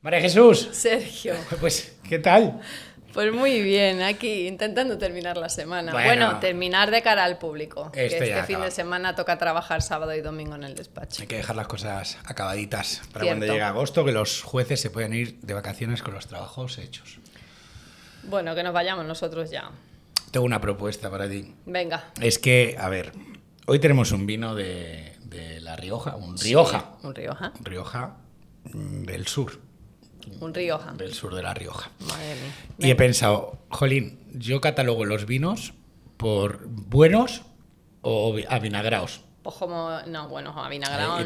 María Jesús, Sergio, pues, ¿qué tal? pues muy bien, aquí intentando terminar la semana. Bueno. Terminar de cara al público. Que Esto ya este fin acaba. de semana toca trabajar sábado y domingo en el despacho. Hay que dejar las cosas acabaditas para Cierto. cuando llegue agosto, que los jueces se pueden ir de vacaciones con los trabajos hechos. Bueno, que nos vayamos nosotros ya. Tengo una propuesta para ti. Venga. Es que, a ver, hoy tenemos un vino de La Rioja, un Rioja. Sí, un Rioja. Un Rioja del sur. Un Rioja. Del sur de La Rioja. Madre mía. Y he pensado, jolín, yo catalogo los vinos por buenos o avinagrados. Pues como, no, bueno, avinagrado Y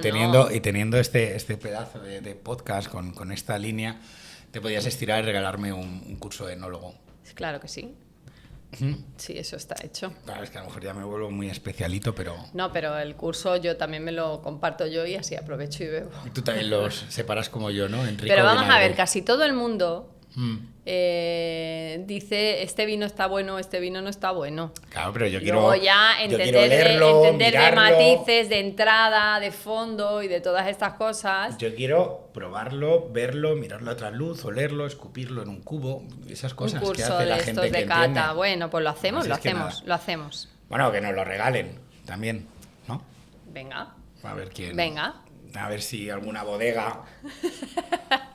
teniendo este pedazo de podcast con esta línea, te podías estirar y regalarme un curso de enólogo. Claro que sí. Sí, eso está hecho. Claro, es que a lo mejor ya me vuelvo muy especialito, pero... No, pero el curso yo también me lo comparto yo y así aprovecho y bebo. Y tú también los separas como yo, ¿no? En rico Pero vamos a vinagre. ver, casi todo el mundo dice este vino está bueno, este vino no está bueno. Claro, pero yo Luego quiero... ya yo entender, quiero leerlo, entender de mirarlo. matices, de entrada, de fondo y de todas estas cosas. Yo quiero probarlo, verlo, mirarlo a trasluz, olerlo, escupirlo en un cubo, esas Un cosas que curso hace de la estos gente de que cata. entiende. Bueno, pues lo hacemos, Así lo es que hacemos, nada. lo hacemos. Bueno, que nos lo regalen también, ¿no? Venga, A ver quién... venga. A ver si alguna bodega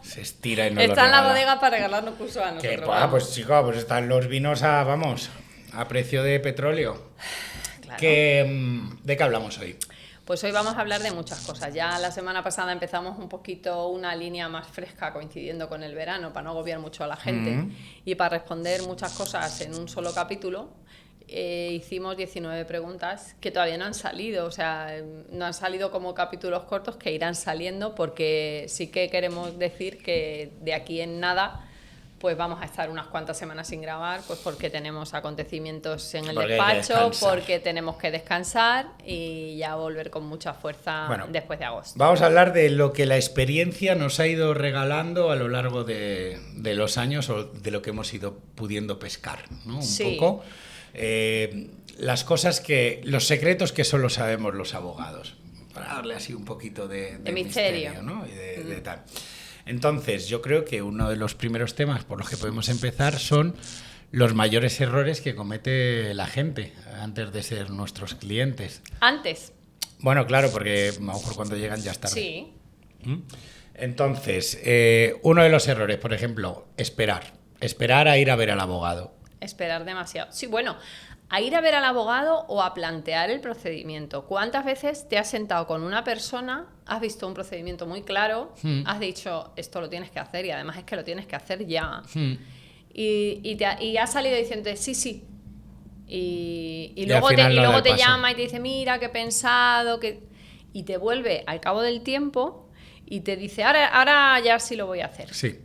se estira y nos lo Está en la regala. bodega para regalarnos curso a Que, nosotros. pues chico, pues están los vinos a precio de petróleo. Claro. ¿De qué hablamos hoy? Pues hoy vamos a hablar de muchas cosas. Ya la semana pasada empezamos un poquito una línea más fresca coincidiendo con el verano para no agobiar mucho a la gente y para responder muchas cosas en un solo capítulo. Hicimos 19 preguntas que todavía no han salido, o sea, no han salido como capítulos cortos que irán saliendo porque sí que queremos decir que de aquí en nada pues vamos a estar unas cuantas semanas sin grabar, pues porque tenemos acontecimientos en el Porque hay que despacho, descansar. porque tenemos que descansar y ya volver con mucha fuerza Bueno, después de agosto. Vamos a hablar de lo que la experiencia nos ha ido regalando a lo largo de los años o de lo que hemos ido pudiendo pescar, ¿no? Un Sí. poco. Las cosas los secretos que solo sabemos los abogados, para darle así un poquito de misterio, ¿no? Y de tal. Entonces, yo creo que uno de los primeros temas por los que podemos empezar son los mayores errores que comete la gente antes de ser nuestros clientes. Antes, Bueno, claro, porque a lo mejor cuando llegan ya es tarde. sí, Entonces, uno de los errores, por ejemplo, esperar a ir a ver al abogado. esperar demasiado. Sí, bueno, a ir a ver al abogado o a plantear el procedimiento. ¿Cuántas veces te has sentado con una persona, has visto un procedimiento muy claro, has dicho, esto lo tienes que hacer y además es que lo tienes que hacer ya? Y has salido diciendo, sí, sí. Y luego al final no da luego el te paso. llama y te dice, mira, que he pensado, y te vuelve al cabo del tiempo y te dice, ahora ya sí lo voy a hacer. Sí.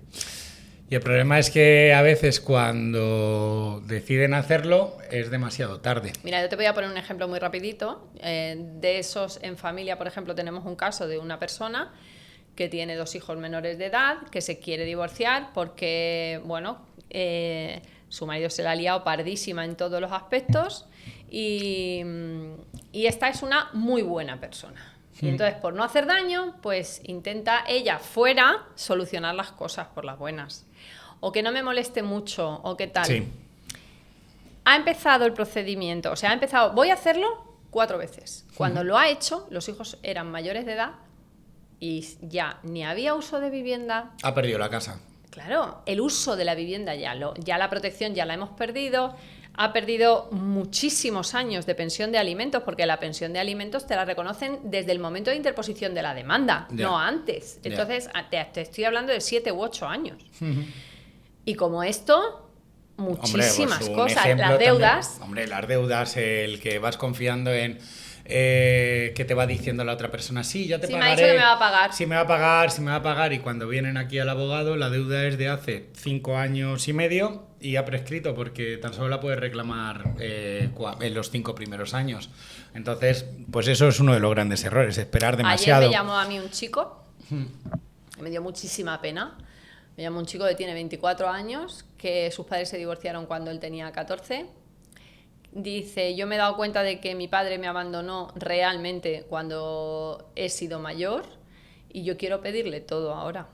Y el problema es que a veces cuando deciden hacerlo es demasiado tarde. Mira, yo te voy a poner un ejemplo muy rapidito. De esos en familia, por ejemplo, tenemos un caso de una persona que tiene 2 hijos menores de edad, que se quiere divorciar porque, bueno, su marido se la ha liado pardísima en todos los aspectos y esta es una muy buena persona. Y entonces, por no hacer daño, pues intenta ella fuera solucionar las cosas por las buenas. O que no me moleste mucho, o qué tal. Sí. Ha empezado el procedimiento, o sea, ha empezado, voy a hacerlo 4 veces. Cuando lo ha hecho, los hijos eran mayores de edad y ya ni había uso de vivienda. Ha perdido la casa. Claro, el uso de la vivienda ya la protección ya la hemos perdido. Ha perdido muchísimos años de pensión de alimentos, porque la pensión de alimentos te la reconocen desde el momento de interposición de la demanda, Ya. no antes. Ya. Entonces, te estoy hablando de 7 u 8 años. Y como esto, muchísimas Hombre, pues un cosas. ejemplo Las deudas. también. Hombre, las deudas, el que vas confiando en que te va diciendo la otra persona, sí, ya te Sí, me ha pagaré. dicho que me va a pagar. Sí, me va a pagar, sí me va a pagar. Y cuando vienen aquí al abogado, la deuda es de hace 5 años y medio y ha prescrito porque tan solo la puedes reclamar en los 5 primeros años. Entonces, pues eso es uno de los grandes errores, esperar demasiado. Ayer me llamó a mí un chico, me dio muchísima pena. Me llamó un chico que tiene 24 años, que sus padres se divorciaron cuando él tenía 14. Dice, yo me he dado cuenta de que mi padre me abandonó realmente cuando he sido mayor y yo quiero pedirle todo ahora.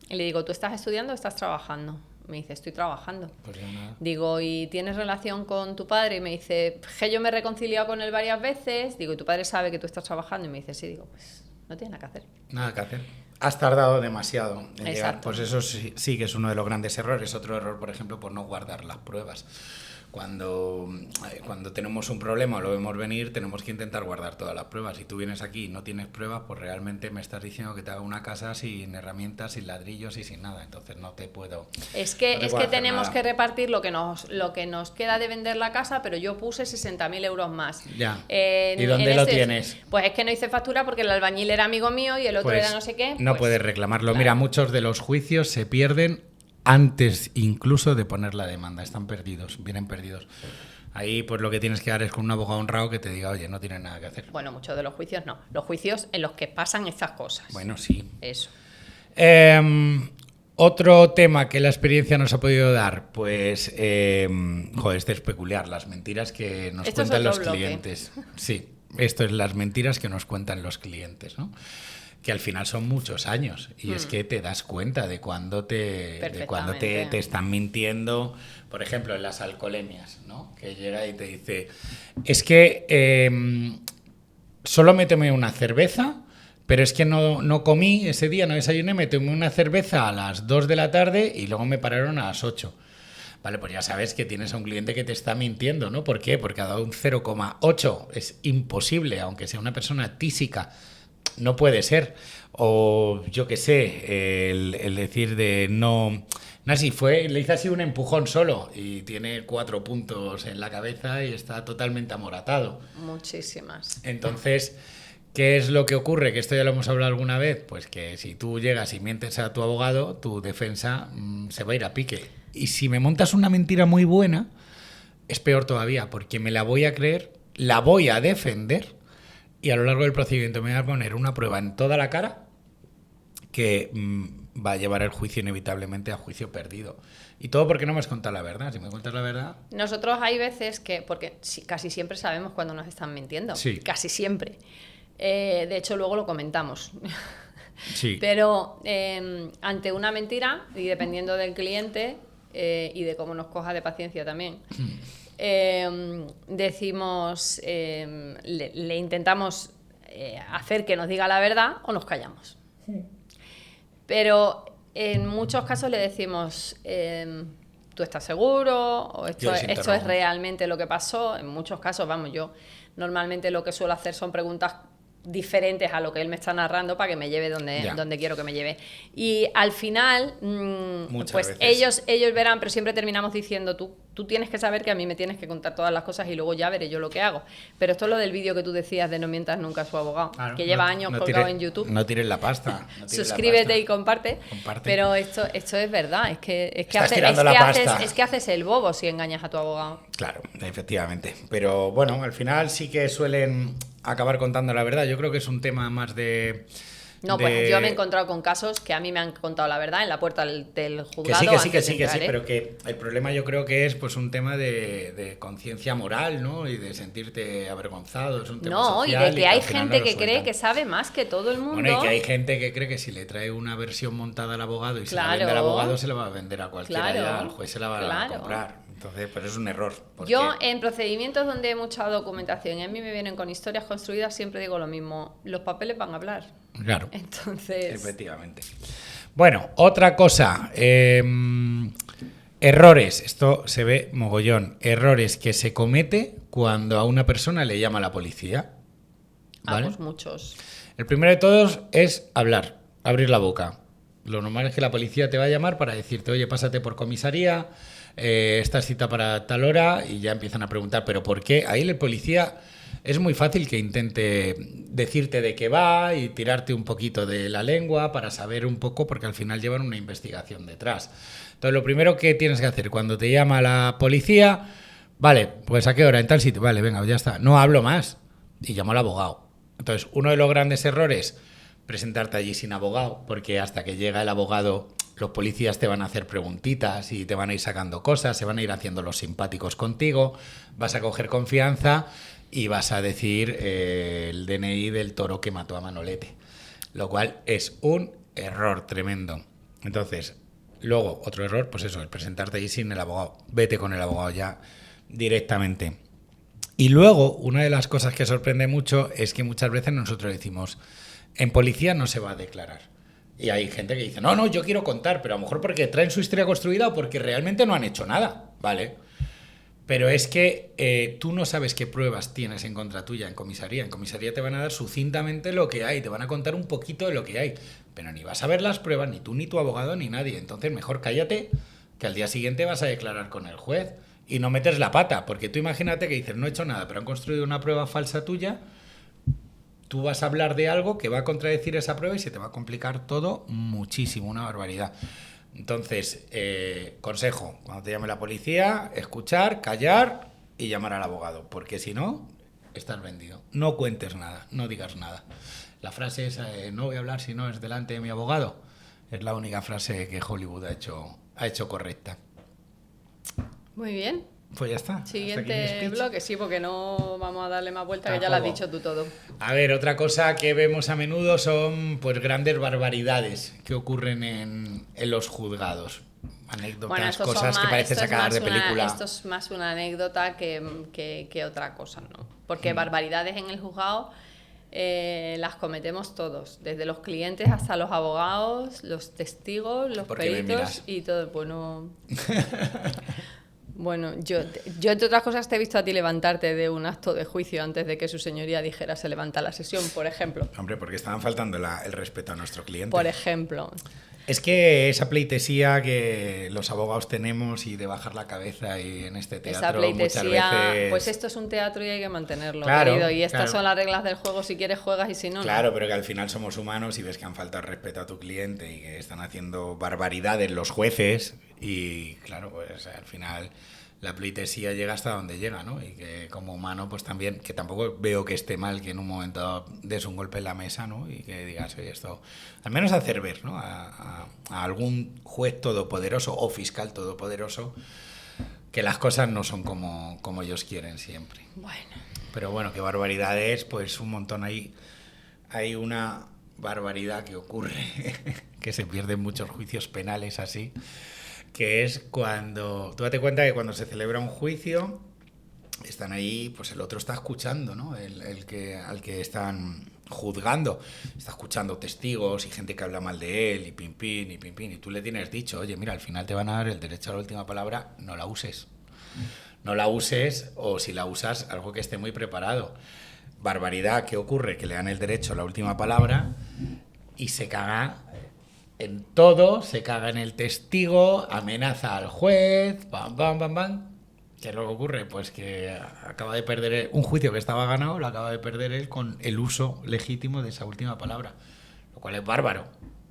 Y le digo, ¿tú estás estudiando o estás trabajando? Me dice, estoy trabajando. Pues ya nada. Digo, ¿y tienes relación con tu padre? Y me dice, que yo me he reconciliado con él varias veces. Digo, ¿y tu padre sabe que tú estás trabajando? Y me dice, sí. Digo, pues no tienes nada que hacer. Nada que hacer. Has tardado demasiado en llegar. Exacto. Pues eso sí que es uno de los grandes errores. Otro error, por ejemplo, por no guardar las pruebas. Cuando tenemos un problema o lo vemos venir, tenemos que intentar guardar todas las pruebas. Si tú vienes aquí y no tienes pruebas, pues realmente me estás diciendo que te haga una casa sin herramientas, sin ladrillos y sin nada. Entonces no te puedo. Es que tenemos nada. que repartir lo que nos queda de vender la casa, pero yo puse 60.000 euros más. Ya. ¿Y dónde lo tienes? Pues es que no hice factura porque el albañil era amigo mío y el otro Pues era no sé qué. No pues, puedes reclamarlo. claro. Mira, muchos de los juicios se pierden antes incluso de poner la demanda. Están perdidos, vienen perdidos. Ahí pues lo que tienes que dar es con un abogado honrado que te diga, oye, no tienes nada que hacer. Bueno, muchos de los juicios no. Los juicios en los que pasan estas cosas. Bueno, sí. Eso. Otro tema que la experiencia nos ha podido dar, pues, este es peculiar, las mentiras que nos Esto es cuentan otro los bloque. clientes. Sí, esto es las mentiras que nos cuentan los clientes, ¿no? Que al final son muchos años y es que te das cuenta de cuando te están mintiendo, por ejemplo, en las alcoholemias, ¿no? Que llega y te dice, es que solo me tomé una cerveza, pero es que no comí ese día, no desayuné, me tomé una cerveza a las 2 de la tarde y luego me pararon a las 8. Vale, pues ya sabes que tienes a un cliente que te está mintiendo, ¿no? ¿Por qué? Porque ha dado un 0,8. Es imposible, aunque sea una persona tísica. No puede ser. O yo qué sé, el decir de no... Así fue, le hice así un empujón solo y tiene 4 puntos en la cabeza y está totalmente amoratado. Muchísimas. Entonces, ¿qué es lo que ocurre? Que esto ya lo hemos hablado alguna vez. Pues que si tú llegas y mientes a tu abogado, tu defensa se va a ir a pique. Y si me montas una mentira muy buena, es peor todavía, porque me la voy a creer, la voy a defender y a lo largo del procedimiento me voy a poner una prueba en toda la cara que va a llevar el juicio inevitablemente a juicio perdido. Y todo porque no me has contado la verdad. Si me cuentas la verdad... Nosotros hay veces que, porque casi siempre sabemos cuando nos están mintiendo, Sí. Casi siempre. De hecho, luego lo comentamos. Sí. Pero ante una mentira, y dependiendo del cliente y de cómo nos coja de paciencia también, decimos, le intentamos hacer que nos diga la verdad o nos callamos. Pero en muchos casos le decimos, ¿tú estás seguro? ¿O esto es realmente lo que pasó? En muchos casos, vamos, yo normalmente lo que suelo hacer son preguntas diferentes a lo que él me está narrando para que me lleve donde quiero que me lleve. Y al final, pues ellos verán, pero siempre terminamos diciendo, tú tienes que saber que a mí me tienes que contar todas las cosas y luego ya veré yo lo que hago. Pero esto es lo del vídeo que tú decías de no mientas nunca a su abogado, claro, que lleva años colgado en YouTube. No tires la pasta. Suscríbete y comparte. Pero esto es verdad, es que haces el bobo si engañas a tu abogado. Claro, efectivamente. Pero bueno, al final sí que suelen acabar contando la verdad. Yo creo que es un tema más de... No, pues yo me he encontrado con casos que a mí me han contado la verdad en la puerta del juzgado. Que sí, pero que el problema yo creo que es pues un tema de conciencia moral, ¿no? Y de sentirte avergonzado, es un tema social. Y de que hay gente que cree que sabe más que todo el mundo. Bueno, y que hay gente que cree que si le trae una versión montada al abogado y se la vende al abogado, se la va a vender a cualquiera ya, al juez se la va a comprar. Entonces, pues es un error. Yo, en procedimientos donde hay mucha documentación y a mí me vienen con historias construidas, siempre digo lo mismo, los papeles van a hablar. Claro. Entonces... Efectivamente. Bueno, otra cosa. Errores. Esto se ve mogollón. Errores que se comete cuando a una persona le llama la policía. ¿Vale? Pues muchos. El primero de todos es hablar, abrir la boca. Lo normal es que la policía te va a llamar para decirte, oye, pásate por comisaría, esta cita para tal hora, y ya empiezan a preguntar, ¿pero por qué? Ahí el policía es muy fácil que intente decirte de qué va y tirarte un poquito de la lengua para saber un poco, porque al final llevan una investigación detrás. Entonces, lo primero que tienes que hacer cuando te llama la policía, vale, pues ¿a qué hora? En tal sitio, vale, venga, ya está, no hablo más, y llamo al abogado. Entonces, uno de los grandes errores, presentarte allí sin abogado, porque hasta que llega el abogado, los policías te van a hacer preguntitas y te van a ir sacando cosas, se van a ir haciendo los simpáticos contigo, vas a coger confianza y vas a decir el DNI del toro que mató a Manolete, lo cual es un error tremendo. Entonces, luego, otro error, pues eso, el presentarte ahí sin el abogado. Vete con el abogado ya directamente. Y luego, una de las cosas que sorprende mucho es que muchas veces nosotros decimos, en policía no se va a declarar. Y hay gente que dice, no, no, yo quiero contar, pero a lo mejor porque traen su historia construida o porque realmente no han hecho nada, ¿vale? Pero es que tú no sabes qué pruebas tienes en contra tuya en comisaría. En comisaría te van a dar sucintamente lo que hay, te van a contar un poquito de lo que hay, pero ni vas a ver las pruebas, ni tú, ni tu abogado, ni nadie. Entonces mejor cállate, que al día siguiente vas a declarar con el juez y no metes la pata, porque tú imagínate que dices, no he hecho nada, pero han construido una prueba falsa tuya, tú vas a hablar de algo que va a contradecir esa prueba y se te va a complicar todo muchísimo, una barbaridad. Entonces, consejo, cuando te llame la policía, escuchar, callar y llamar al abogado, porque si no, estás vendido. No cuentes nada, no digas nada. La frase es, no voy a hablar si no es delante de mi abogado, es la única frase que Hollywood ha hecho correcta. Muy bien. Pues ya está. Siguiente bloque, sí, porque no vamos a darle más vuelta, que ya lo has dicho tú todo. A ver, otra cosa que vemos a menudo son pues grandes barbaridades que ocurren en los juzgados. Anécdotas, bueno, cosas que parecen sacadas de película. Esto es más una anécdota que otra cosa, ¿no? Porque barbaridades en el juzgado las cometemos todos, desde los clientes hasta los abogados, los testigos, los peritos y todo. Bueno, yo entre otras cosas te he visto a ti levantarte de un acto de juicio antes de que su señoría dijera se levanta la sesión, por ejemplo. Hombre, porque estaban faltando el respeto a nuestro cliente. Por ejemplo. Es que esa pleitesía que los abogados tenemos y de bajar la cabeza y en este teatro esa pleitesía, muchas veces... pues esto es un teatro y hay que mantenerlo, claro, querido. Y estas claro. son las reglas del juego, si quieres juegas y si no, claro, no. Pero que al final somos humanos y ves que han faltado respeto a tu cliente y que están haciendo barbaridades los jueces y claro, pues al final... la pleitesía llega hasta donde llega, ¿no? Y que como humano, pues también, que tampoco veo que esté mal que en un momento des un golpe en la mesa, ¿no? Y que digas, oye, esto, al menos hacer ver, ¿no? A algún juez todopoderoso o fiscal todopoderoso que las cosas no son como ellos quieren siempre. Bueno. Pero bueno, qué barbaridades, pues un montón ahí. Hay una barbaridad que ocurre, que se pierden muchos juicios penales así, que es cuando, tú date cuenta que cuando se celebra un juicio, están ahí, pues el otro está escuchando, ¿no? Al que están juzgando, está escuchando testigos y gente que habla mal de él, y pim, y tú le tienes dicho, oye, mira, al final te van a dar el derecho a la última palabra, no la uses. No la uses, o si la usas, algo que esté muy preparado. Barbaridad, ¿qué ocurre? Que le dan el derecho a la última palabra y se caga en todo, se caga en el testigo, amenaza al juez, pam, pam, pam, pam. ¿Qué es lo que ocurre? Pues que acaba de perder un juicio que estaba ganado, lo acaba de perder él con el uso legítimo de esa última palabra, lo cual es bárbaro.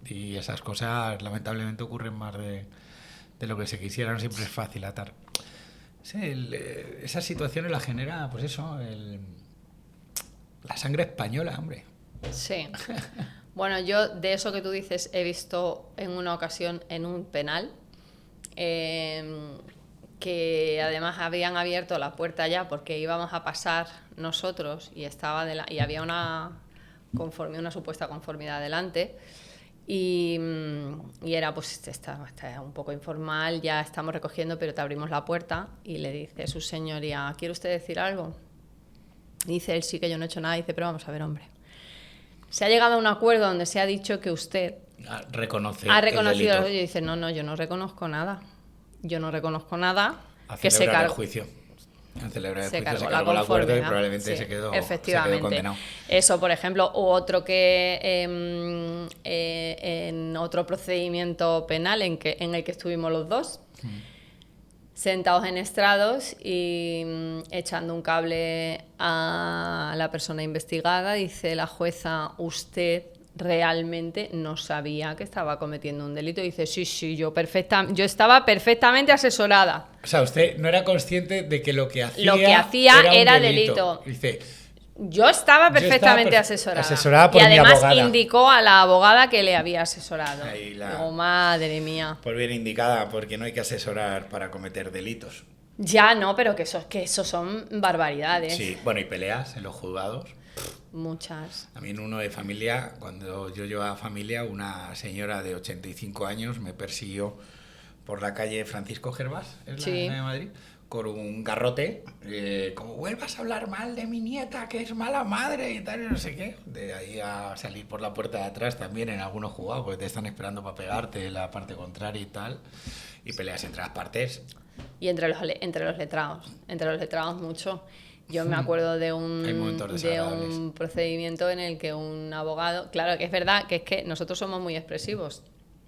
Y esas cosas lamentablemente ocurren más de lo que se quisiera, no siempre es fácil atar. Sí, esas situaciones las genera, pues eso, la sangre española, hombre. Sí. Bueno, yo de eso que tú dices he visto en una ocasión en un penal que además habían abierto la puerta ya porque íbamos a pasar nosotros y había una supuesta conformidad delante y era pues está un poco informal, ya estamos recogiendo, pero te abrimos la puerta y le dice su señoría, ¿quiere usted decir algo? Y dice él, sí, que yo no he hecho nada. Y dice, pero vamos a ver, hombre, se ha llegado a un acuerdo donde se ha dicho que usted ha reconocido y dice, no, yo no reconozco nada. Yo no reconozco nada. Que se cargó el juicio. Se cargó el acuerdo y probablemente se quedó condenado. Eso, por ejemplo, u otro que en otro procedimiento penal en el que estuvimos los dos, sentados en estrados y echando un cable a la persona investigada, dice la jueza, usted realmente no sabía que estaba cometiendo un delito. Y dice, sí, yo estaba perfectamente asesorada. O sea, usted no era consciente de que lo que hacía era delito. Dice, yo estaba perfectamente asesorada por y además mi abogada. Indicó a la abogada que le había asesorado. Digo, madre mía. Pues bien indicada, porque no hay que asesorar para cometer delitos. Ya, no, pero que eso son barbaridades. Sí, bueno, y peleas en los juzgados. Muchas. A mí en uno de familia, cuando yo llevaba familia, una señora de 85 años me persiguió por la calle Francisco Gervás, es Sí. la de Madrid, con un garrote, como vuelvas a hablar mal de mi nieta, que es mala madre y tal, y no sé qué. De ahí a salir por la puerta de atrás también en algunos jugados, porque te están esperando para pegarte la parte contraria y tal, y peleas entre las partes. Y entre los letrados mucho. Yo me acuerdo de Hay momentos de desagradables. un procedimiento en el que un abogado, claro que es verdad que es que nosotros somos muy expresivos.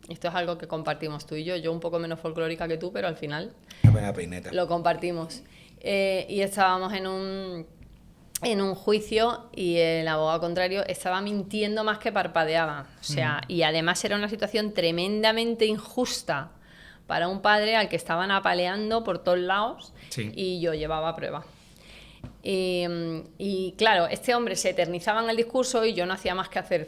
Esto es algo que compartimos tú y yo un poco menos folclórica que tú, pero al final Una buena peineta. lo compartimos. Y estábamos en un juicio y el abogado contrario estaba mintiendo más que parpadeaba. O sea, y además era una situación tremendamente injusta para un padre al que estaban apaleando por todos lados Sí. y yo llevaba prueba. Y claro, este hombre se eternizaba en el discurso y yo no hacía más que hacer...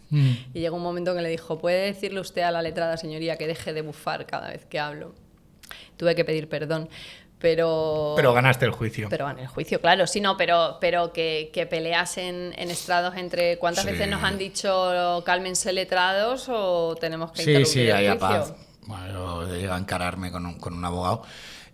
Y llegó un momento en que le dijo, ¿puede decirle usted a la letrada señoría que deje de bufar cada vez que hablo? Tuve que pedir perdón, pero ganaste el juicio. pero en el juicio, claro, sí, no, pero que peleas en estrados entre... ¿Cuántas Sí. veces nos han dicho cálmense letrados o tenemos que Sí, interrumpir sí, el haya juicio? paz. Bueno, yo llegué a encararme con un abogado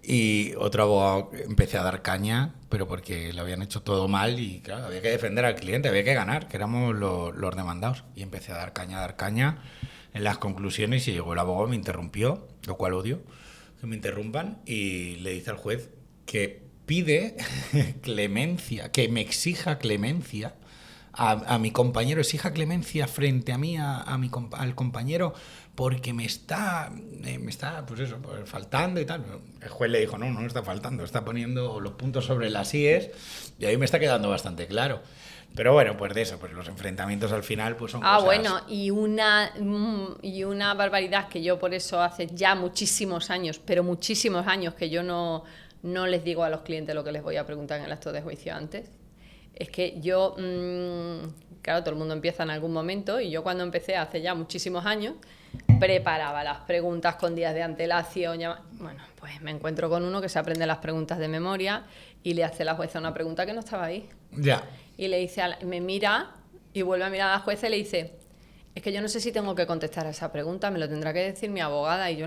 y otro abogado empecé a dar caña, pero porque lo habían hecho todo mal y claro, había que defender al cliente, había que ganar, que éramos los demandados. Y empecé a dar caña en las conclusiones y llegó el abogado, me interrumpió, lo cual odio, que me interrumpan, y le dice al juez que pide clemencia, que me exija clemencia a mi compañero, exija clemencia frente a mí, al compañero, porque me está pues eso, pues faltando y tal. El juez le dijo, no está faltando, está poniendo los puntos sobre las íes, y ahí me está quedando bastante claro. Pero bueno, pues de eso, pues los enfrentamientos al final pues son cosas... Bueno, y una barbaridad que yo por eso hace ya muchísimos años, pero muchísimos años que yo no les digo a los clientes lo que les voy a preguntar en el acto de juicio antes. Es que yo, claro, todo el mundo empieza en algún momento y yo cuando empecé hace ya muchísimos años preparaba las preguntas con días de antelación. Bueno, pues me encuentro con uno que se aprende las preguntas de memoria y le hace la jueza una pregunta que no estaba ahí. Ya. Y le dice, me mira y vuelve a mirar a la jueza y le dice, es que yo no sé si tengo que contestar a esa pregunta, me lo tendrá que decir mi abogada. Y yo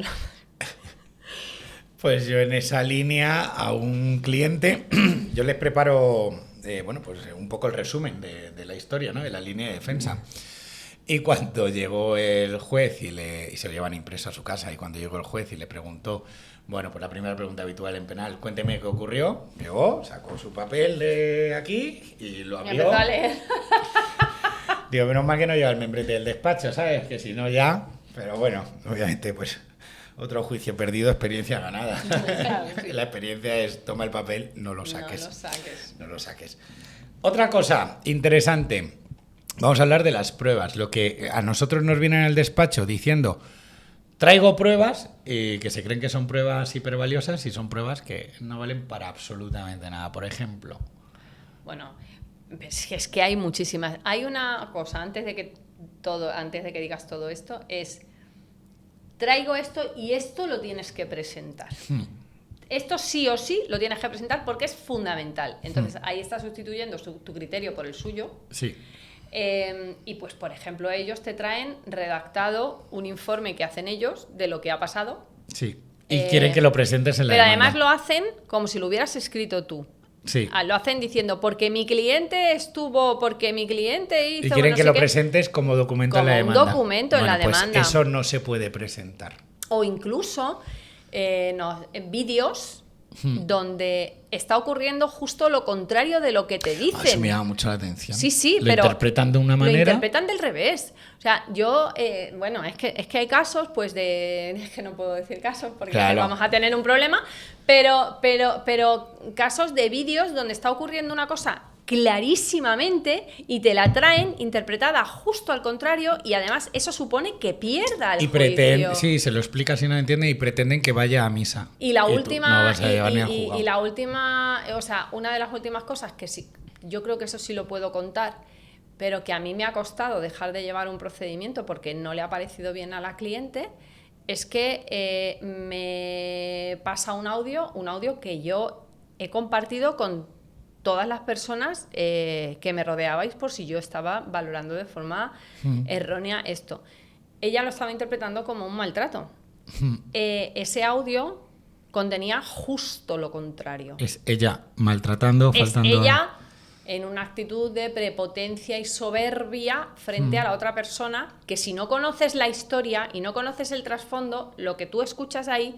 Pues yo en esa línea a un cliente, yo les preparo, pues un poco el resumen de la historia, ¿no? De la línea de defensa. Y cuando llegó el juez y se lo llevan impreso a su casa, y cuando llegó el juez y le preguntó, bueno, pues la primera pregunta habitual en penal, cuénteme qué ocurrió, llegó, sacó su papel de aquí y lo abrió. empezó a leer. Digo, menos mal que no lleva el membrete del despacho, ¿sabes? Que si no ya... Pero bueno, obviamente, pues otro juicio perdido, experiencia ganada. Claro, sí. La experiencia es, toma el papel, no lo saques. No lo saques. No lo saques. Otra cosa interesante, vamos a hablar de las pruebas. Lo que a nosotros nos viene en el despacho diciendo, traigo pruebas, y que se creen que son pruebas hipervaliosas y son pruebas que no valen para absolutamente nada. Por ejemplo... Bueno, es que hay muchísimas. Hay una cosa, antes de que digas todo esto, es traigo esto y esto lo tienes que presentar. Esto sí o sí lo tienes que presentar porque es fundamental. Entonces ahí estás sustituyendo tu criterio por el suyo. Sí. Y pues, por ejemplo, ellos te traen redactado un informe que hacen ellos de lo que ha pasado. Sí. Y quieren que lo presentes en la Pero demanda. además lo hacen como si lo hubieras escrito tú. Sí. Lo hacen diciendo porque mi cliente hizo. Y quieren que lo presentes como documento en la como un demanda. documento en la pues demanda. eso no se puede presentar. O incluso vídeos donde está ocurriendo justo lo contrario de lo que te dicen. Eso me llama mucho la atención. Sí, lo pero interpretan de una manera. Lo interpretan del revés. O sea, yo, es que hay casos, pues es que no puedo decir casos porque Claro. vamos a tener un problema, pero casos de vídeos donde está ocurriendo una cosa clarísimamente y te la traen interpretada justo al contrario y además eso supone que pierda el juicio. Sí, se lo explica si no entiende y pretenden que vaya a misa. Y la tú última, no vas a llevar ni a juzgado. y la última, o sea, una de las últimas cosas que sí, yo creo que eso sí lo puedo contar, pero que a mí me ha costado dejar de llevar un procedimiento porque no le ha parecido bien a la cliente, es que me pasa un audio que yo he compartido con todas las personas que me rodeabais por si yo estaba valorando de forma errónea esto. Ella lo estaba interpretando como un maltrato. Ese audio contenía justo lo contrario. Es ella maltratando, faltando... Es ella en una actitud de prepotencia y soberbia frente a la otra persona, que si no conoces la historia y no conoces el trasfondo, lo que tú escuchas ahí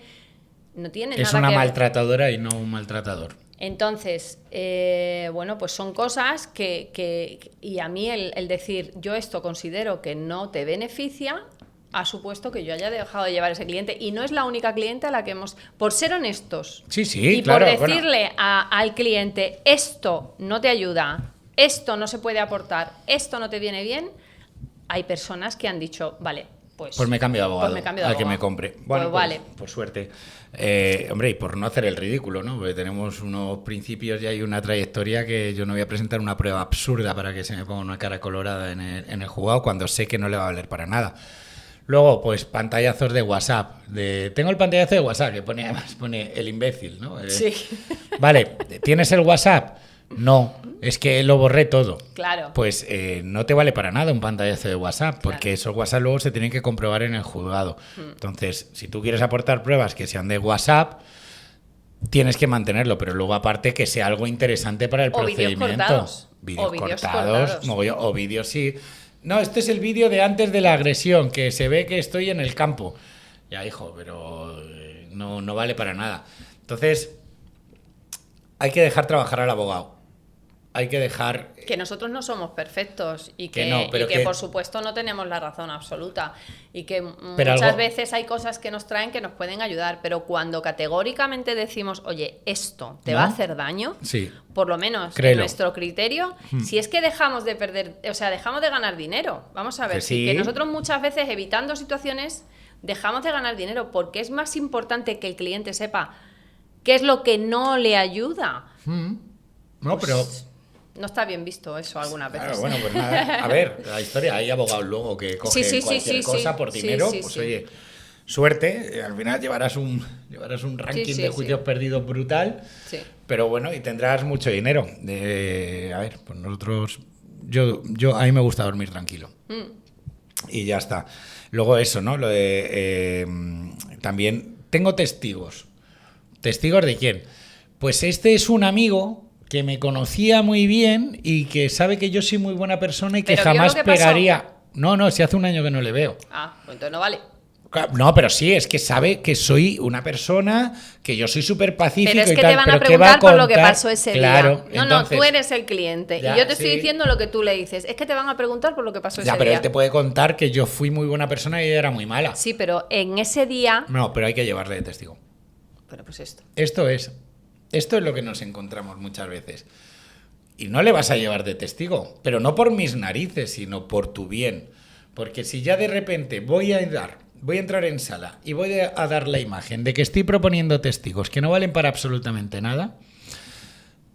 no tiene nada que ver. Es una maltratadora y no un maltratador. Entonces, bueno, pues son cosas y a mí el decir, yo esto considero que no te beneficia, ha supuesto que yo haya dejado de llevar ese cliente. Y no es la única cliente a la que hemos... Por ser honestos y claro, por decirle al cliente, esto no te ayuda, esto no se puede aportar, esto no te viene bien, hay personas que han dicho, vale, pues me cambio de abogado, al que me compre. Bueno, pues vale. Por suerte. Hombre, y por no hacer el ridículo, ¿no? Porque tenemos unos principios y hay una trayectoria que yo no voy a presentar una prueba absurda para que se me ponga una cara colorada en el juzgado cuando sé que no le va a valer para nada. Luego, pues pantallazos de WhatsApp. Tengo el pantallazo de WhatsApp, que además pone el imbécil, ¿no? Sí. Vale, ¿tienes el WhatsApp? No, es que lo borré todo. Claro. Pues no te vale para nada un pantallazo de WhatsApp, porque Claro. esos WhatsApp luego se tienen que comprobar en el juzgado. Entonces, si tú quieres aportar pruebas que sean de WhatsApp, tienes que mantenerlo, pero luego aparte que sea algo interesante para el O vídeos procedimiento. cortados. Vídeos O vídeos cortados, cortados. o vídeos sí. No, este es el vídeo de antes de la agresión, que se ve que estoy en el campo. Ya, hijo, pero no vale para nada. Entonces, hay que dejar trabajar al abogado. Hay que dejar... Que nosotros no somos perfectos y que, no, pero y que que- por supuesto no tenemos la razón absoluta y que Pero muchas algo- veces hay cosas que nos traen que nos pueden ayudar, pero cuando categóricamente decimos, oye, esto te ¿No? va a hacer daño, Sí. por lo menos Créelo. en nuestro criterio, si es que dejamos de perder, o sea, dejamos de ganar dinero. Vamos a ver, Que sí. que nosotros muchas veces evitando situaciones dejamos de ganar dinero porque es más importante que el cliente sepa qué es lo que no le ayuda. No, pero... No está bien visto eso algunas veces. Claro, bueno, pues nada. A ver, la historia, hay abogados luego que cogen Sí, cualquier cosa por dinero, sí, pues sí. Oye, suerte, al final llevarás un ranking Sí, de sí. juicios perdidos brutal, Sí. pero bueno, y tendrás mucho dinero. A ver, pues nosotros, a mí me gusta dormir tranquilo. Y ya está. Luego eso, ¿no? Lo de también tengo testigos. ¿Testigos de quién? Pues este es un amigo que me conocía muy bien y que sabe que yo soy muy buena persona y que ¿Pero vio jamás lo que pasó? pegaría. No, si hace un año que no le veo. Ah, pues entonces no vale. No, pero sí, es que sabe que soy una persona, que yo soy súper pacífico Pero es y que tal, te van pero a ¿qué va preguntar por lo que contar? pasó ese Claro, día. No, entonces, tú eres el cliente. ya, y yo te estoy sí. diciendo lo que tú le dices. Es que te van a preguntar por lo que pasó Ya, ese pero día. él te puede contar que yo fui muy buena persona y ella era muy mala. Sí, pero en ese día... No, pero hay que llevarle de testigo. Bueno, pues esto. Esto es lo que nos encontramos muchas veces. Y no le vas a llevar de testigo, pero no por mis narices, sino por tu bien. Porque si ya de repente voy a entrar en sala y voy a dar la imagen de que estoy proponiendo testigos que no valen para absolutamente nada,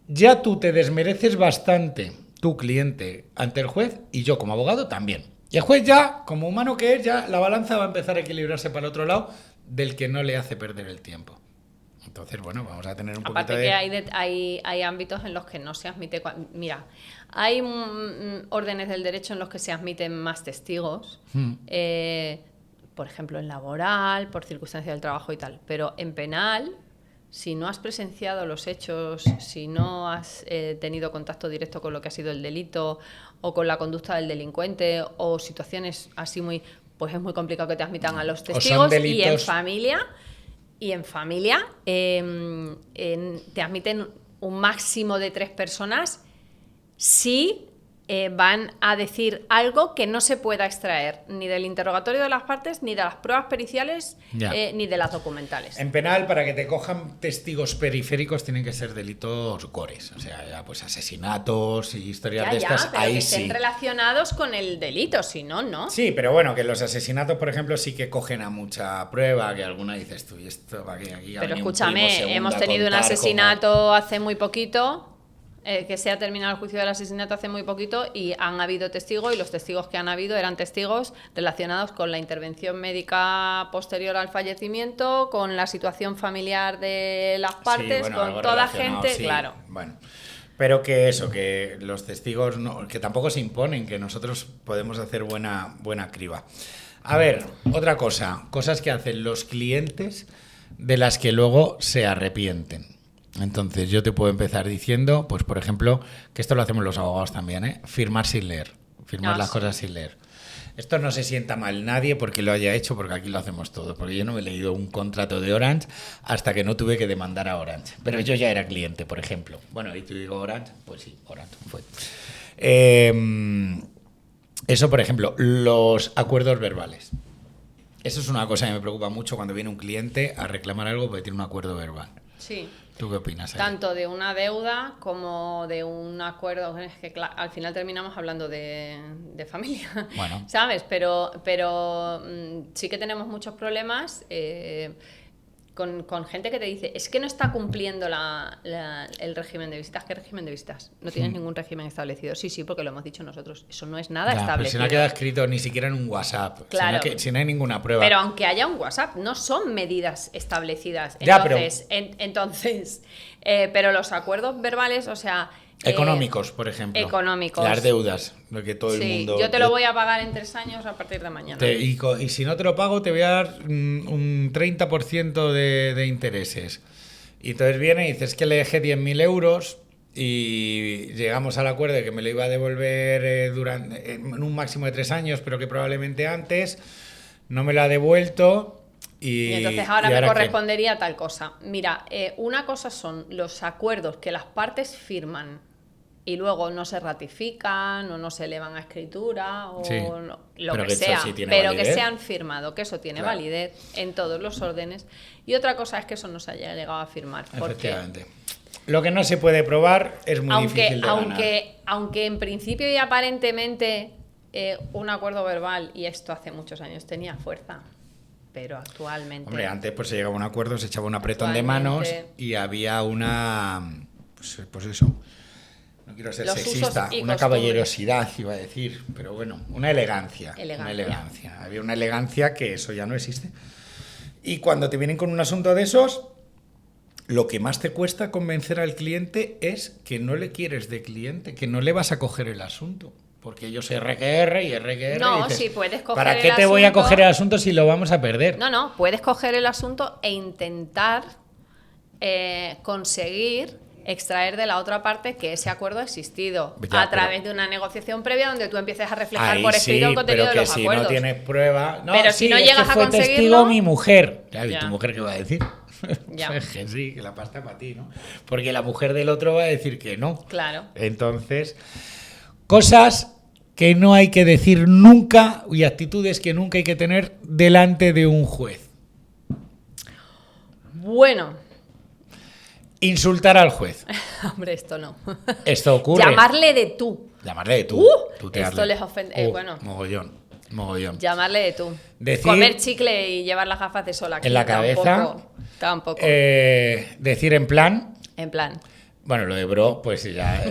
ya tú te desmereces bastante, tu cliente, ante el juez y yo como abogado también. Y el juez ya, como humano que es, ya la balanza va a empezar a equilibrarse para el otro lado del que no le hace perder el tiempo. Entonces, bueno, vamos a tener un Aparte poquito de... que hay ámbitos en los que no se admite... Mira, hay órdenes del derecho en los que se admiten más testigos. Por ejemplo, en laboral, por circunstancias del trabajo y tal. Pero en penal, si no has presenciado los hechos, si no has tenido contacto directo con lo que ha sido el delito o con la conducta del delincuente o situaciones así muy... Pues es muy complicado que te admitan a los son testigos. Y en delitos. familia te admiten un máximo de 3 personas si van a decir algo que no se pueda extraer ni del interrogatorio de las partes, ni de las pruebas periciales, Ya. ni de las documentales. En penal, para que te cojan testigos periféricos, tienen que ser delitos gores. O sea, ya, pues asesinatos y historias de estas, pero ahí que sí. estén relacionados con el delito, si no, no. Sí, pero bueno, que los asesinatos, por ejemplo, sí que cogen a mucha prueba, que alguna dices tú, y esto va que aquí ha Pero venido un escúchame, primo segundo hemos a tenido un contar asesinato hace muy poquito, que se ha terminado el juicio del asesinato hace muy poquito y han habido testigos y los testigos que han habido eran testigos relacionados con la intervención médica posterior al fallecimiento, con la situación familiar de las cómo- partes, Sí, bueno, algo con toda relacionado, gente, sí, claro. Bueno, Pero que eso, que los testigos no, que tampoco se imponen, que nosotros podemos hacer buena criba. A ver, otra cosa, cosas que hacen los clientes de las que luego se arrepienten. Entonces, yo te puedo empezar diciendo, pues por ejemplo, que esto lo hacemos los abogados también, ¿eh? Firmar sin leer, firmar las cosas sin leer. Esto no se sienta mal nadie porque lo haya hecho, porque aquí lo hacemos todo. Porque yo no me he leído un contrato de Orange hasta que no tuve que demandar a Orange. Pero yo ya era cliente, por ejemplo. Bueno, y tú digo Orange, pues sí, Orange fue. Eso, por ejemplo, los acuerdos verbales. Eso es una cosa que me preocupa mucho cuando viene un cliente a reclamar algo porque tiene un acuerdo verbal. Sí. ¿Tú qué opinas? Tanto de una deuda como de un acuerdo. Es que al final terminamos hablando de familia, bueno. ¿Sabes? Pero sí que tenemos muchos problemas con gente que te dice, es que no está cumpliendo el régimen de visitas. ¿Qué régimen de visitas? No tienes ningún régimen establecido. Sí, porque lo hemos dicho nosotros. Eso no es nada establecido. Pero si no ha quedado escrito ni siquiera en un WhatsApp, claro. si no hay ninguna prueba. Pero aunque haya un WhatsApp, no son medidas establecidas. Entonces, pero los acuerdos verbales, o sea... Económicos, por ejemplo. Económicos. Las deudas, lo que todo el mundo... Yo te lo voy a pagar en 3 años a partir de mañana. Y si no te lo pago, te voy a dar un 30% de intereses. Y entonces viene y dices que le dejé 10.000 euros y llegamos al acuerdo de que me lo iba a devolver en un máximo de 3 años, pero que probablemente antes no me lo ha devuelto. Y entonces ahora me correspondería tal cosa. Mira, una cosa son los acuerdos que las partes firman y luego no se ratifican o no se elevan a escritura o sí, lo que sea, sí pero validez. Que se han firmado, que eso tiene validez en todos los órdenes. Y otra cosa es que eso no se haya llegado a firmar. Efectivamente. Lo que no se puede probar es muy difícil de ganar. Aunque en principio y aparentemente un acuerdo verbal, y esto hace muchos años, tenía fuerza. Pero actualmente... Hombre, antes pues se llegaba a un acuerdo, se echaba un apretón de manos y había una... Pues eso... No quiero ser sexista, una caballerosidad, iba a decir, pero bueno, una elegancia. Una elegancia. Había una elegancia que eso ya no existe. Y cuando te vienen con un asunto de esos, lo que más te cuesta convencer al cliente es que no le quieres de cliente, que no le vas a coger el asunto. Porque ellos RQR y RQR. No, dices, sí, puedes coger ¿para qué te voy a coger el asunto si lo vamos a perder? No, puedes coger el asunto e intentar conseguir extraer de la otra parte que ese acuerdo ha existido a través de una negociación previa donde tú empieces a reflejar por escrito el contenido de los acuerdos. Pero que si no tienes prueba... No, pero si no llegas a conseguirlo... testigo mi mujer. ¿Y tu mujer qué va a decir? Ya. Que sí, que la pasta para ti, ¿no? Porque la mujer del otro va a decir que no. Claro. Entonces, cosas que no hay que decir nunca y actitudes que nunca hay que tener delante de un juez. Bueno... Insultar al juez. Hombre, esto no. Esto ocurre. Llamarle de tú. Llamarle de tú. Esto les ofende. Bueno. Mogollón. Llamarle de tú. Decir, comer chicle y llevar las gafas de sol aquí. En la cabeza. Tampoco. Decir en plan. En plan. Bueno, lo de bro, pues ya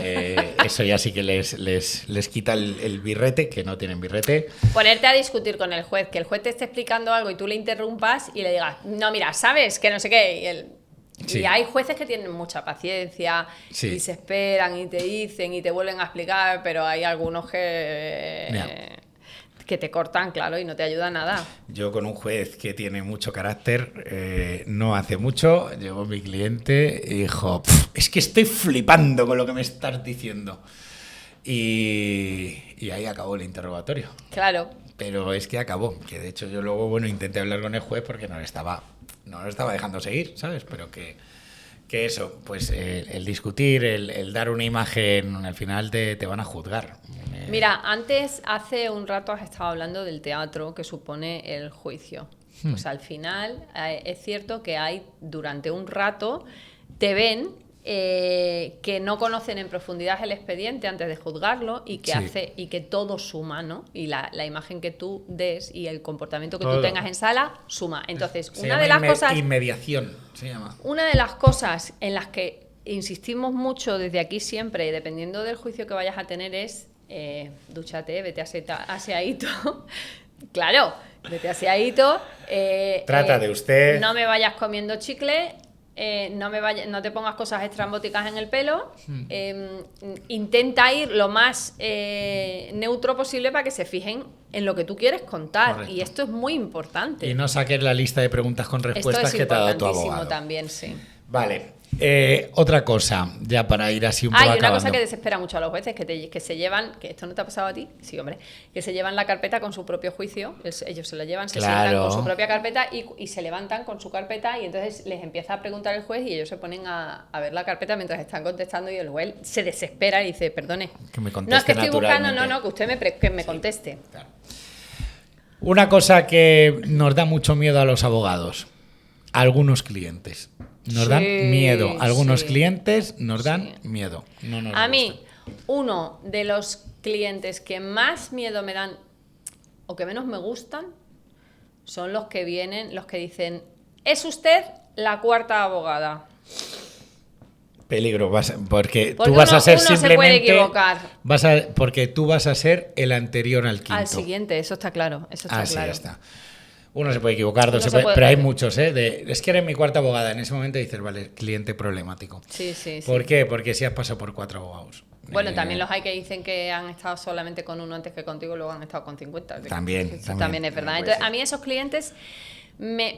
eso ya sí que les quita el birrete, que no tienen birrete. Ponerte a discutir con el juez, que el juez te esté explicando algo y tú le interrumpas y le digas, no, mira, ¿sabes? Que no sé qué. Y hay jueces que tienen mucha paciencia y se esperan y te dicen y te vuelven a explicar, pero hay algunos que te cortan, claro, y no te ayuda nada. Yo con un juez que tiene mucho carácter, no hace mucho, llegó mi cliente y dijo, es que estoy flipando con lo que me estás diciendo. Y ahí acabó el interrogatorio. Claro. Pero es que acabó, que de hecho yo luego, intenté hablar con el juez porque no lo estaba dejando seguir, ¿sabes? Pero que eso, pues el discutir, el dar una imagen, al final te van a juzgar. Mira, hace un rato has estado hablando del teatro que supone el juicio. Pues al final es cierto que durante un rato te ven que no conocen en profundidad el expediente antes de juzgarlo y que todo suma, ¿no? Y la imagen que tú des y el comportamiento que tú tengas en sala suma. Entonces, una de las cosas... Inmediación se llama. Una de las cosas en las que insistimos mucho desde aquí siempre, dependiendo del juicio que vayas a tener, es dúchate, vete aseadito. Claro, vete aseadito. Trata de usted. No me vayas comiendo chicle. no te pongas cosas estrambóticas en el pelo, intenta ir lo más neutro posible para que se fijen en lo que tú quieres contar. Correcto. Y esto es muy importante. Y no saques la lista de preguntas con respuestas que te ha dado tu abogado. También, sí. Vale. Otra cosa, ya para ir así un poco acabando. Hay una cosa que desespera mucho a los jueces, que se llevan, que esto no te ha pasado a ti, sí, hombre, que se llevan la carpeta con su propio juicio, ellos se la llevan, se sientan con su propia carpeta y se levantan con su carpeta y entonces les empieza a preguntar el juez y ellos se ponen a ver la carpeta mientras están contestando y el juez se desespera y dice, perdone, que me conteste, no, es que estoy buscando, que usted que me conteste. Claro. Una cosa que nos da mucho miedo a los abogados, algunos clientes. Nos dan miedo. Algunos clientes nos dan miedo. No nos a mí, uno de los clientes que más miedo me dan o que menos me gustan son los que vienen, los que dicen, ¿es usted la cuarta abogada? Peligro, porque tú vas a ser simplemente... se puede equivocar. Porque tú vas a ser el anterior al quinto. Al siguiente, eso está claro. Eso está claro. Ya está. Uno se puede equivocar, dos se puede, pero hay muchos, es que eres mi cuarta abogada. En ese momento dices, vale, cliente problemático. Sí. ¿Por qué? Porque si has pasado por 4 abogados. Bueno, también los hay que dicen que han estado solamente con uno antes que contigo y luego han estado con 50. También es verdad. Entonces, a mí esos clientes...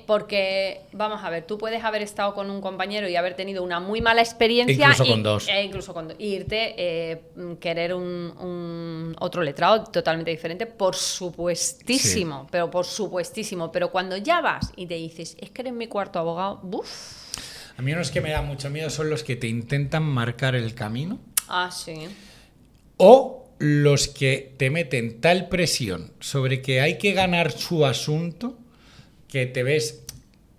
porque, vamos a ver, tú puedes haber estado con un compañero y haber tenido una muy mala experiencia. Incluso con dos. Y irte, querer un otro letrado totalmente diferente, por supuestísimo, pero por supuestísimo. Pero cuando ya vas y te dices, es que eres mi cuarto abogado, ¡buf! A mí unos que me da mucho miedo son los que te intentan marcar el camino. Ah, sí. O los que te meten tal presión sobre que hay que ganar su asunto que te ves,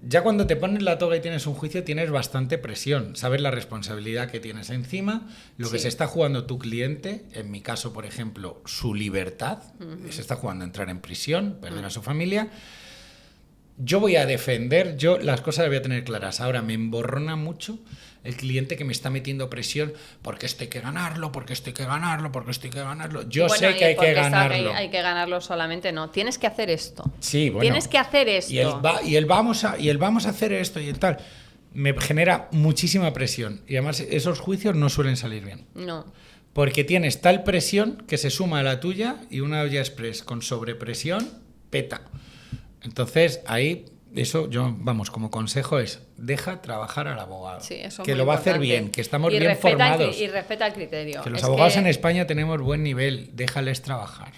ya cuando te pones la toga y tienes un juicio tienes bastante presión, sabes la responsabilidad que tienes encima, lo que se está jugando tu cliente, en mi caso por ejemplo su libertad, se está jugando entrar en prisión, perder a su familia. Yo voy a defender, las cosas las voy a tener claras. Ahora me emborrona mucho el cliente que me está metiendo presión porque esto hay que ganarlo, porque esto hay que ganarlo, porque esto hay que ganarlo. Yo sé que hay que ganarlo. Hay que ganarlo solamente, no. Tienes que hacer esto. Sí, bueno. Tienes que hacer esto. Y el vamos a hacer esto y el tal. Me genera muchísima presión. Y además esos juicios no suelen salir bien. No. Porque tienes tal presión que se suma a la tuya y una olla express con sobrepresión peta. Entonces, ahí, eso yo, como consejo es, deja trabajar al abogado. Sí, eso que lo va a hacer bien, que estamos bien formados. Y respeta el criterio. Que los abogados en España tenemos buen nivel, déjales trabajar,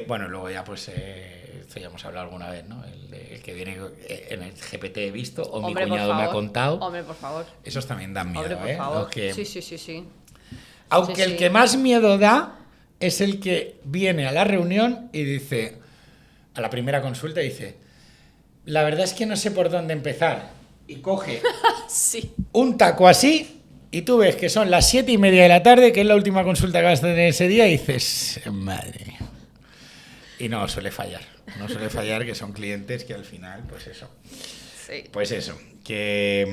Bueno, luego ya pues, esto ya hemos hablado alguna vez, ¿no? El que viene en el GPT he visto, o mi cuñado me ha contado. Hombre, por favor. Esos también dan miedo, por favor. Que, sí. Aunque el que más miedo da es el que viene a la reunión y dice... A la primera consulta dice, la verdad es que no sé por dónde empezar. Y coge un taco así y tú ves que son las 7:30 de la tarde, que es la última consulta que vas a tener ese día, y dices, madre mía. Y no suele fallar, que son clientes que al final, pues eso. Sí. Pues eso, que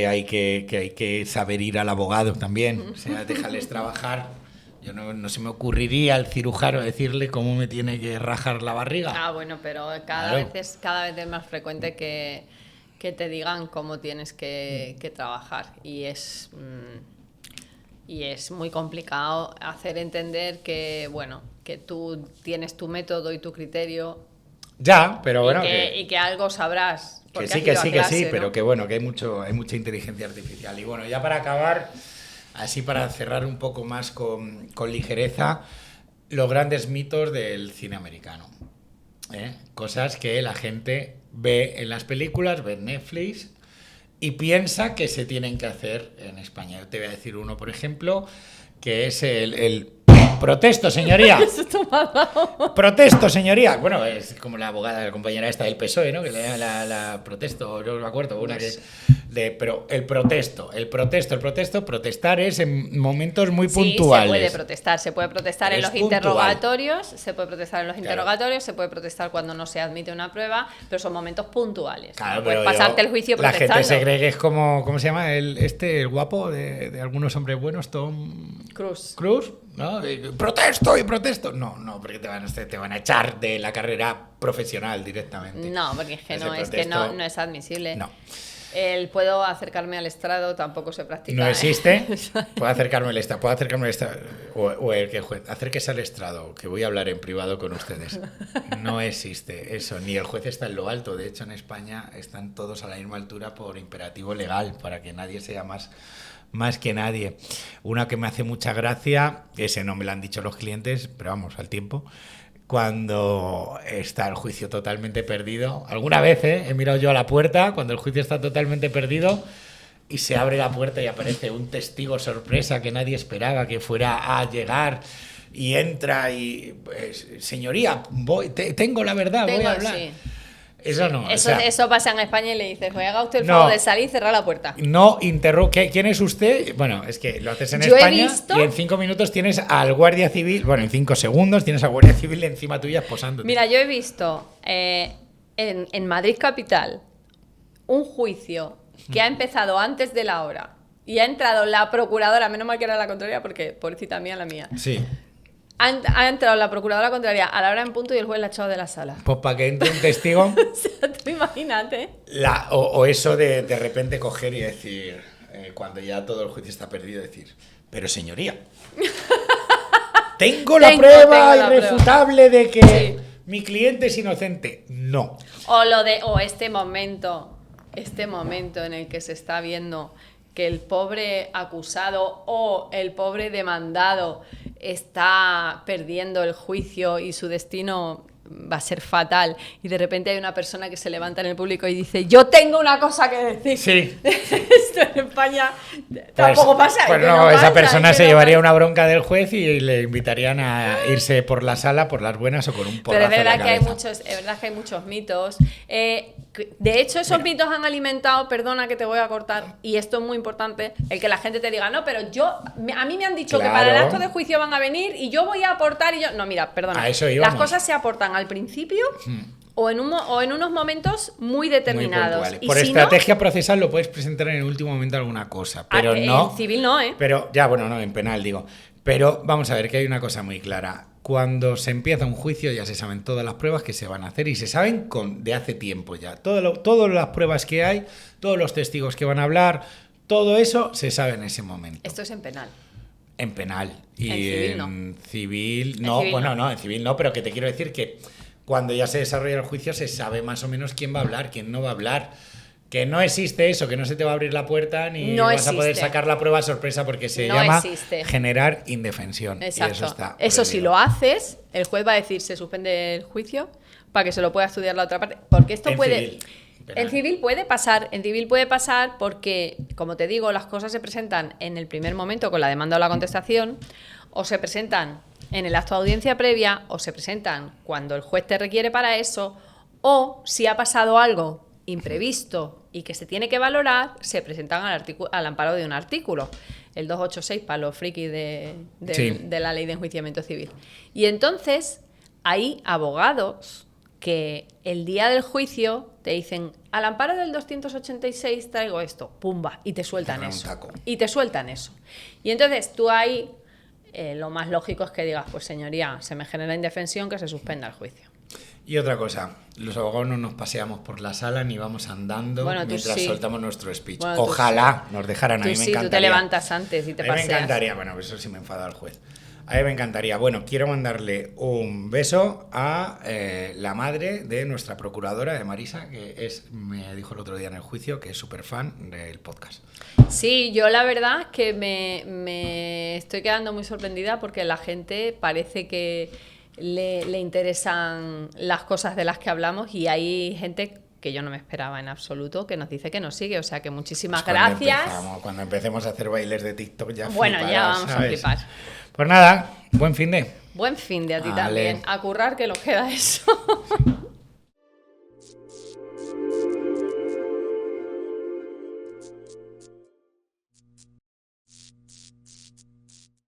hay que saber ir al abogado también, o sea, déjales trabajar. Yo no se me ocurriría al cirujano decirle cómo me tiene que rajar la barriga. Ah, bueno, pero cada vez es más frecuente que te digan cómo tienes que trabajar. Y es muy complicado hacer entender que, bueno, que tú tienes tu método y tu criterio. Ya, pero bueno. Y que algo sabrás. Que sí, ¿no? Pero que bueno, que hay mucha inteligencia artificial. Y bueno, ya para acabar... Así para cerrar un poco más con ligereza, los grandes mitos del cine americano. Cosas que la gente ve en las películas, ve en Netflix y piensa que se tienen que hacer en España. Yo te voy a decir uno, por ejemplo, que es el protesto, señoría. Protesto, señoría. Bueno, es como la abogada, la compañera esta del PSOE, ¿no? Que le da la protesto, no me acuerdo, una que... Pero el protesto, protestar es en momentos muy Sí, puntuales. se puede protestar en Es los puntual. interrogatorios, se puede protestar en los Claro. interrogatorios, se puede protestar cuando no se admite una prueba, pero son momentos puntuales. Claro, No puedes pero pasarte el juicio la protestando. gente se cree que es como, ¿cómo se llama? El guapo de algunos hombres buenos, Tom Cruz. ¿no? Y protesto. No, porque te van a echar de la carrera profesional directamente. No, porque es que Ese no protesto- no es admisible. No. El puedo acercarme al estrado tampoco se practica. No existe. Puedo acercarme al estrado. O el que juez. Acérquese al estrado, que voy a hablar en privado con ustedes. No existe eso. Ni el juez está en lo alto. De hecho, en España están todos a la misma altura por imperativo legal, para que nadie sea más que nadie. Una que me hace mucha gracia, ese no me lo han dicho los clientes, pero vamos, al tiempo. Cuando está el juicio totalmente perdido. Alguna vez he mirado yo a la puerta cuando el juicio está totalmente perdido y se abre la puerta y aparece un testigo sorpresa que nadie esperaba que fuera a llegar y entra y pues, señoría, tengo la verdad, voy a hablar. Sí. Eso no. Eso pasa en España y le dices, pues haga usted el No. favor de salir y cerrar la puerta. No interrumpe. ¿Quién es usted? Bueno, es que lo haces en Yo he España visto- y en 5 minutos tienes al guardia civil, bueno, en 5 segundos tienes al guardia civil encima tuya posándote. Mira, yo he visto en Madrid capital un juicio que ha empezado antes de la hora y ha entrado la procuradora, menos mal que era la contraria porque pobrecita mía la mía. Sí. Ha entrado la procuradora contraria a la hora en punto y el juez la ha echado de la sala. Pues para que entre un testigo. O sea, tú imagínate. O eso de repente coger y decir, cuando ya todo el juicio está perdido, decir, pero señoría, tengo la prueba tengo la irrefutable de que Sí. mi cliente es inocente. No. O este momento en el que se está viendo que el pobre acusado o el pobre demandado está perdiendo el juicio y su destino va a ser fatal, y de repente hay una persona que se levanta en el público y dice, yo tengo una cosa que decir. Sí. Esto en España tampoco pasa. Pues que no, esa pasa, persona que se no llevaría pasa. una bronca del juez y le invitarían a irse por la sala por las buenas o con un porrazo Pero es en la verdad, cabeza. es verdad que hay muchos mitos. De hecho, esos mitos han alimentado, perdona que te voy a cortar, y esto es muy importante, el que la gente te diga, no, pero a mí me han dicho que para el Claro. acto de juicio van a venir y yo voy a aportar y yo... No, mira, perdona. A eso íbamos. Las cosas se aportan al principio o en unos momentos muy determinados. Muy puntuales. Y Por si estrategia procesal lo puedes presentar en el último momento alguna cosa, pero no, no. en civil no, ¿eh? Pero ya, bueno, no, en penal digo. Pero vamos a ver que hay una cosa muy clara. Cuando se empieza un juicio ya se saben todas las pruebas que se van a hacer y se saben de hace tiempo ya. Todas las pruebas que hay, todos los testigos que van a hablar, todo eso se sabe en ese momento. Esto es en penal. En penal. Y En civil no, civil bueno, no. no, en civil no, pero que te quiero decir que cuando ya se desarrolla el juicio se sabe más o menos quién va a hablar, quién no va a hablar. Que no existe eso, que no se te va a abrir la puerta ni No vas a poder existe. sacar la prueba sorpresa porque se No llama existe. generar indefensión. Exacto. Y eso está Eso si prohibido. lo haces, el juez va a decir, se suspende el juicio para que se lo pueda estudiar la otra parte. Porque esto En puede... civil, penal. En civil puede pasar porque, como te digo, las cosas se presentan en el primer momento con la demanda o la contestación, o se presentan en el acto de audiencia previa, o se presentan cuando el juez te requiere para eso, o si ha pasado algo imprevisto y que se tiene que valorar, se presentan al amparo de un artículo, el 286 para los frikis Sí. de la ley de enjuiciamiento civil. Y entonces hay abogados que el día del juicio te dicen, al amparo del 286 traigo esto, pumba, y te sueltan Te dan un eso. taco. Y te sueltan eso. Y entonces tú ahí, lo más lógico es que digas, pues señoría, se me genera indefensión, que se suspenda el juicio. Y otra cosa, los abogados no nos paseamos por la sala ni vamos andando Bueno, tú mientras sí. soltamos nuestro speech. Bueno, tú Ojalá nos dejaran, a Tú mí me sí, encantaría. tú te levantas antes y te A mí me paseas. encantaría, bueno, eso sí me enfada el juez. A mí me encantaría. Bueno, quiero mandarle un beso a la madre de nuestra procuradora, de Marisa, que me dijo el otro día en el juicio que es súper fan del podcast. Sí, yo la verdad es que me estoy quedando muy sorprendida porque la gente parece que le interesan las cosas de las que hablamos y hay gente que yo no me esperaba en absoluto que nos dice que nos sigue, o sea que muchísimas gracias. Cuando empecemos a hacer bailes de TikTok ya Bueno, ya fliparás, vamos a ¿sabes? flipar. Pues nada, buen fin de. Buen fin de a ti Vale. también. A currar que nos queda eso.